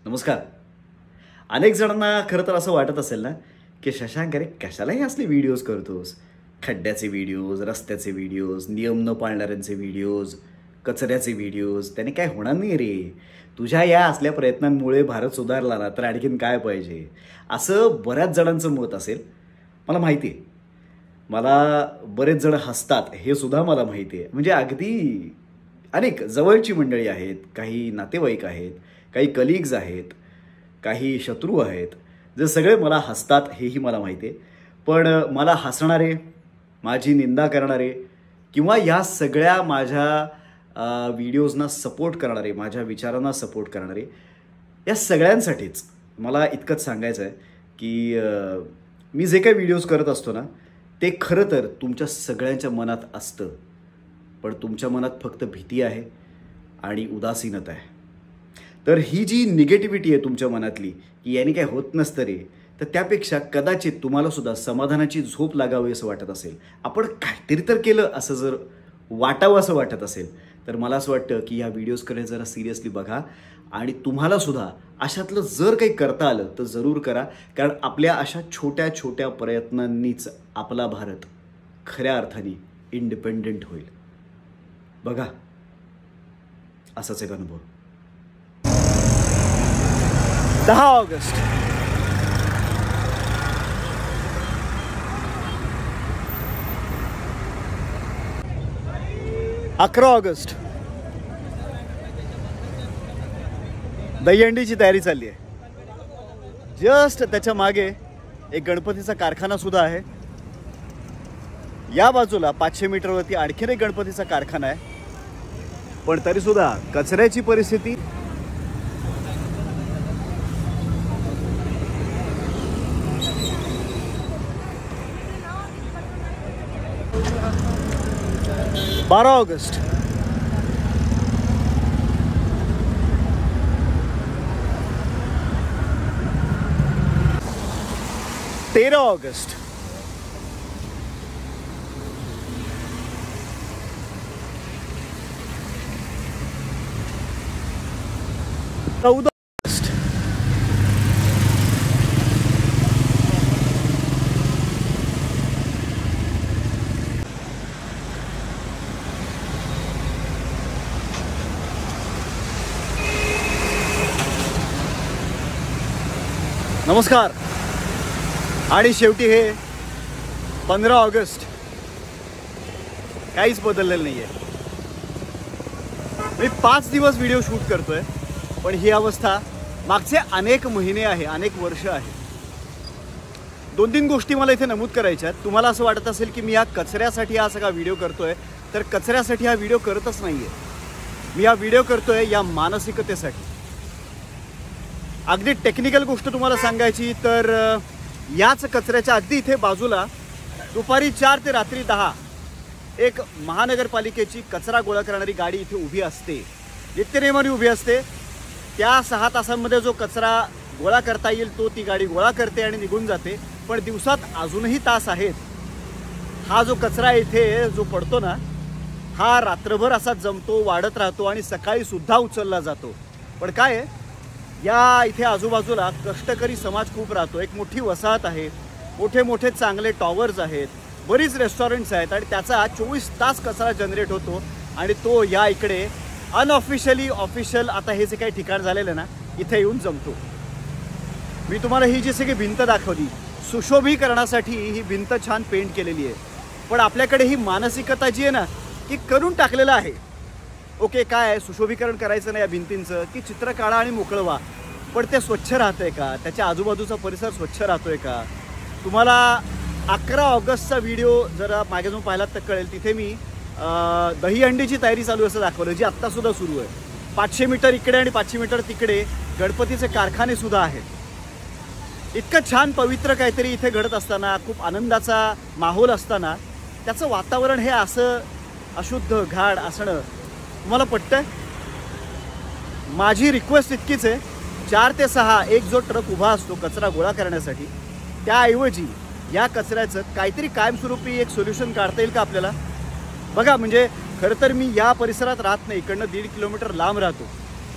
नमस्कार. अनेक जणांना खरं तर असं वाटत असेल ना की शशांक अरे कशालाही असले व्हिडिओज करतोस, खड्ड्याचे व्हिडिओज, रस्त्याचे व्हिडिओज, नियम न पाळणाऱ्यांचे व्हिडिओज, कचऱ्याचे व्हिडिओज, त्याने काय होणार नाही रे. तुझ्या या असल्या प्रयत्नांमुळे भारत सुधारला ना तर आणखीन काय पाहिजे, असं बऱ्याच जणांचं मत असेल. मला माहिती आहे, मला बरेच जण हसतात हे सुद्धा मला माहिती आहे. म्हणजे अगदी अनेक जवळची मंडळी आहेत, काही नातेवाईक आहेत, काही कलिग्ज आहेत, काही शत्रू आहेत, जे सगळे मला हसतात हेही मला माहिती आहे. पण मला हसणारे, माझी निंदा करणारे किंवा या सगळ्या माझ्या व्हिडिओजना सपोर्ट करणारे, माझ्या विचारांना सपोर्ट करणारे, या सगळ्यांसाठीच मला इतकंच सांगायचं आहे की मी जे काही व्हिडिओज करत असतो ना ते खरं तर तुमच्या सगळ्यांच्या मनात असतं, पण तुमच्या मनात फक्त भीती आहे आणि उदासीनता आहे. तर ही जी निगेटिव्हिटी आहे तुमच्या मनातली की याने काय होत नसतं रे, तर त्यापेक्षा कदाचित तुम्हाला सुद्धा समाधानाची झोप लागावी असं वाटत असेल, आपण काहीतरी तर केलं असं जर वाटावं असं वाटत असेल, तर मला असं वाटतं की ह्या व्हिडिओजकडे जरा सिरियसली बघा आणि तुम्हाला सुद्धा अशातलं जर काही करता आलं तर जरूर करा. कारण आपल्या अशा छोट्या छोट्या प्रयत्नांनीच आपला भारत खऱ्या अर्थाने इंडिपेंडेंट होईल. बघा, असाच एक अनुभव. 10 ऑगस्ट अकरा ऑगस्ट दहीहंडीची तयारी चालली आहे. जस्ट त्याच्या मागे एक गणपतीचा कारखाना सुद्धा आहे. या बाजूला 500 मीटरवरती आणखीन एक गणपतीचा कारखाना आहे. पण तरी सुद्धा कचऱ्याची परिस्थिती बारा ऑगस्ट तेरह ऑगस्ट चौदह ऑगस्ट नमस्कार. आणि शेवटी हे 15 ऑगस्ट. काहीच बदललेलं नाही आहे. मी 5 दिवस व्हिडिओ शूट करतोय, पण ही अवस्था मागचे अनेक महिने आहे, अनेक वर्ष आहे. 2-3 गोष्टी मला इथे नमूद करायच्या आहेत. तुम्हाला असं वाटत असेल की मी या कचऱ्यासाठी हा सगळा व्हिडिओ करतोय, तर कचऱ्यासाठी हा व्हिडिओ करतच नाही आहे. मी हा व्हिडिओ करतोय या मानसिकतेसाठी. अगदी टेक्निकल गोष्ट तुम्हाला सांगायची तर याच कचऱ्याच्या अगदी इथे बाजूला दुपारी 4 ते रात्री 10 एक महानगरपालिकेची कचरा गोळा करणारी गाडी इथे उभी असते. नित्यनेमाने उभी असते. त्या 6 तासांमध्ये जो कचरा गोळा करता येईल तो ती गाडी गोळा करते आणि निघून जाते. पण दिवसात अजूनही तास आहेत. हा जो कचरा इथे जो पडतो ना, हा रात्रभर असा जमतो, वाढत राहतो आणि सकाळी सुद्धा उचलला जातो. पण काय आहे, या इथे आजूबाजूला कष्टकरी समाज खूप राहतो. एक मोठी वसाहत आहे, मोठे मोठे चांगले टॉवर्स आहेत, बरीच रेस्टॉरंट्स आहेत आणि त्याचा 24 तास कचरा जनरेट होतो आणि तो या इकडे अनऑफिशियली ऑफिशियल आता हे जे काही ठिकाण झालेलं ना इथे येऊन जमतो. मी तुम्हाला ही जी सगळी भिंत दाखवली, सुशोभीकरणासाठी ही भिंत छान पेंट केलेली आहे. पण आपल्याकडे ही मानसिकता जी आहे ना ती करून टाकलेलं आहे. ओके, काय आहे, सुशोभीकरण करायचं नाही या भिंतींचं की चित्र काढा आणि मोकळवा, पण ते स्वच्छ राहतंय का, त्याच्या आजूबाजूचा परिसर स्वच्छ राहतोय का. तुम्हाला 11 ऑगस्टचा व्हिडिओ जरा मागे जाऊन पाहिलात तर कळेल. तिथे मी दहीहंडीची तयारी चालू असं दाखवलं, जी आत्तासुद्धा सुरू आहे. 500 मीटर इकडे आणि 500 मीटर तिकडे गणपतीचे कारखाने सुद्धा आहेत. इतकं छान पवित्र काहीतरी इथे घडत असताना, खूप आनंदाचा माहोल असताना त्याचं वातावरण हे असं अशुद्ध घाण असणं तुम्हाला पटतंय? माझी रिक्वेस्ट इतकीच आहे, 4 ते 6 एक जो ट्रक उभा असतो कचरा गोळा करण्यासाठी, त्याऐवजी या कचऱ्याचं काहीतरी कायमस्वरूपी एक सोल्युशन काढता येईल का आपल्याला? बघा, म्हणजे खरं तर मी या परिसरात राहत नाही, इकडनं 1.5 किलोमीटर लांब राहतो.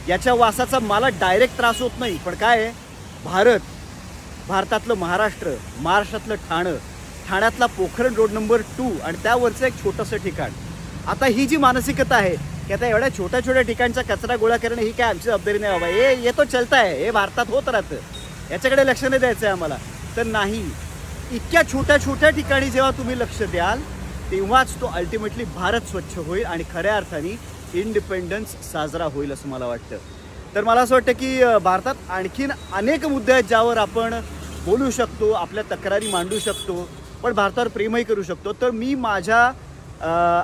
याच्या वासाचा मला डायरेक्ट त्रास होत नाही, पण काय आहे, भारतातलं महाराष्ट्र, महाराष्ट्रातलं ठाणं, ठाण्यातला पोखरण रोड नंबर 2 आणि त्यावरचं एक छोटंसं ठिकाण. आता ही जी मानसिकता आहे की आता एवढ्या छोट्या छोट्या ठिकाणचा कचरा गोळा करणं ही काय आमची जबाबदारी नाही बाबा, हे तो चलता आहे, हे भारतात होत राहतं, याच्याकडे लक्ष नाही द्यायचं आहे आम्हाला. तर नाही, इतक्या छोट्या छोट्या ठिकाणी जेव्हा तुम्ही लक्ष द्याल तेव्हाच तो अल्टिमेटली भारत स्वच्छ होईल आणि खऱ्या अर्थाने इंडिपेंडन्स साजरा होईल असं मला वाटतं. तर मला असं वाटतं की भारतात आणखीन अनेक मुद्दे आहेत ज्यावर आपण बोलू शकतो, आपल्या तक्रारी मांडू शकतो, पण भारतावर प्रेमही करू शकतो. तर मी माझ्या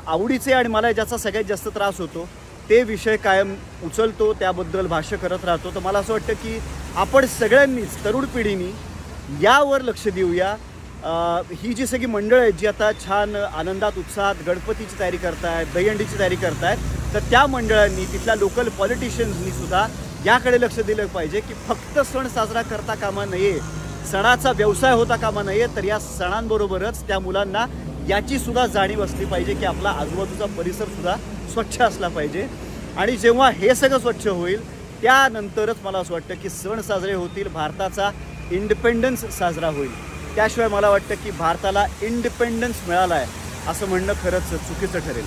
आवडीचे आणि मला ज्याचा सगळ्यात जास्त त्रास होतो ते विषय कायम उचलतो, त्याबद्दल भाष्य करत राहतो. तर मला असं वाटतं की आपण सगळ्यांनीच, तरुण पिढीनी यावर लक्ष देऊया. ही जी सगळी मंडळं आहेत जी आता छान आनंदात उत्साहात गणपतीची तयारी करतायत, दहीहंडीची तयारी करतायत, तर त्या मंडळांनी, तिथल्या लोकल पॉलिटिशियन्सनी सुद्धा याकडे लक्ष दिलं पाहिजे की फक्त सण साजरा करता कामा नये, सणाचा व्यवसाय होता कामा नये, तर या सणांबरोबरच त्या मुलांना याची सुद्धा जाणीव असली पाहिजे की आपला आजूबाजूचा परिसर सुद्धा स्वच्छ असला पाहिजे. आणि जेव्हा हे सगळं स्वच्छ होईल त्यानंतरच मला असं वाटतं की सण साजरे होतील, भारताचा इंडिपेंडन्स साजरा होईल. त्याशिवाय मला वाटतं की भारताला इंडिपेंडन्स मिळाला आहे असं म्हणणं खरंच चुकीचं ठरेल.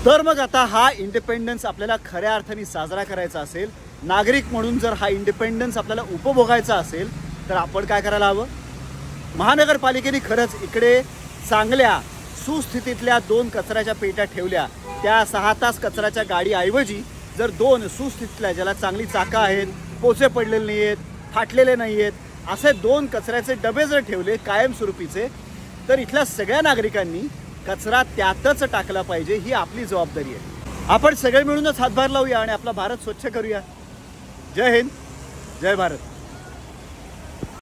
तर मग आता हा इंडिपेंडन्स आपल्याला खऱ्या अर्थाने साजरा करायचा असेल, नागरिक म्हणून जर हा इंडिपेंडन्स आपल्याला उपभोगायचा असेल, तर आपण काय करायला हवं, महानगरपालिकेने खरंच इकडे चांगल्या सुस्थितीतल्या 2 कचऱ्याच्या पेट्या ठेवल्या. त्या 6 तास कचऱ्याच्या गाडीऐवजी जर 2 सुस्थितीतल्या, ज्याला चांगली चाकं आहेत, पोचे पडलेले नाही आहेत, फाटलेले नाही आहेत, असे 2 कचऱ्याचे डबे जर ठेवले कायमस्वरूपीचे, तर इथल्या सगळ्या नागरिकांनी कचरा त्यातच टाकला पाहिजे. ही आपली जबाबदारी आहे. आपण सगळे मिळूनच हातभार लावूया आणि आपला भारत स्वच्छ करूया. जय हिंद, जय भारत.